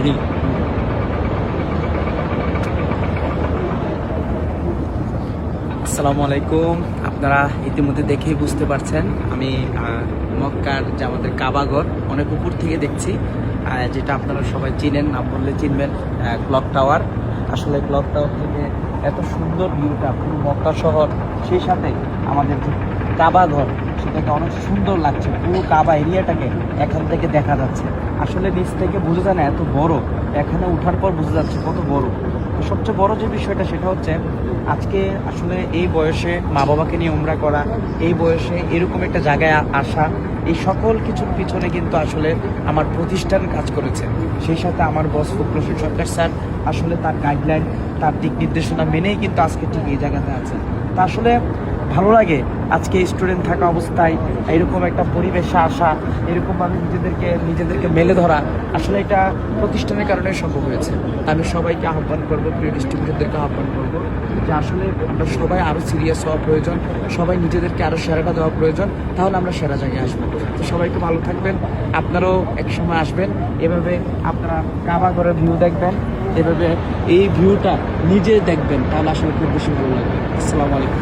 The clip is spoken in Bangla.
রেডি। আসসালামু আলাইকুম। আপনারা ইতিমধ্যে দেখেই বুঝতে পারছেন আমি মক্কার যে আমাদের কাবাঘর অনেক উপর থেকে দেখছি, যেটা আপনারা সবাই চিনেন, না বললে চিনবেন, ক্লক টাওয়ার। আসলে ক্লক টাওয়ার থেকে এত সুন্দর ভিউটা পুরো মক্কা শহর, সেই সাথে আমাদের যে কাবাঘর সেটাকে অনেক সুন্দর লাগছে। পুরো কাবা এরিয়াটাকে এখান থেকে দেখা যাচ্ছে। আসলে নিচ থেকে বোঝা যায় না এত বড়, এখানে ওঠার পর বোঝা যাচ্ছে কত বড়। সবচেয়ে বড় যে বিষয়টা সেটা হচ্ছে আজকে আসলে এই বয়সে মা বাবাকে নিয়ে উমরা করা, এই বয়সে এরকম একটা জায়গায় আসা, এই সকল কিছুর পিছনে কিন্তু আসলে আমার প্রতিষ্ঠান কাজ করেছে। সেই সাথে আমার বস ফখরুল হোসেন সরকার স্যার আসলে তার গাইডলাইন, তার দিক নির্দেশনা মেনেই কিন্তু আজকে ঠিক এই জায়গাতে আছে। তা আসলে ভালো লাগে আজকে স্টুডেন্ট থাকা অবস্থায় এরকম একটা পরিবেশে আসা, এরকমভাবে নিজেদেরকে মেলে ধরা, আসলে এটা প্রতিষ্ঠানের কারণে সম্ভব হয়েছে। আমি সবাইকে আহ্বান করবো, প্রিয় ডিস্ট্রিবিউটরদেরকে আহ্বান করবো যে আসলে আমরা সবাই আরও সিরিয়াস হওয়া প্রয়োজন, সবাই নিজেদেরকে আরও সেরাটা দেওয়া প্রয়োজন, তাহলে আমরা সেরা জায়গায় আসবো। তো সবাইকে ভালো থাকবেন, আপনারাও এক সময় আসবেন, এভাবে আপনারা কাবাঘরের ভিউ দেখবেন, এভাবে এই ভিউটা নিজে দেখবেন, তাহলে আসলে খুব বেশি ভালো লাগবে। আসসালামু আলাইকুম।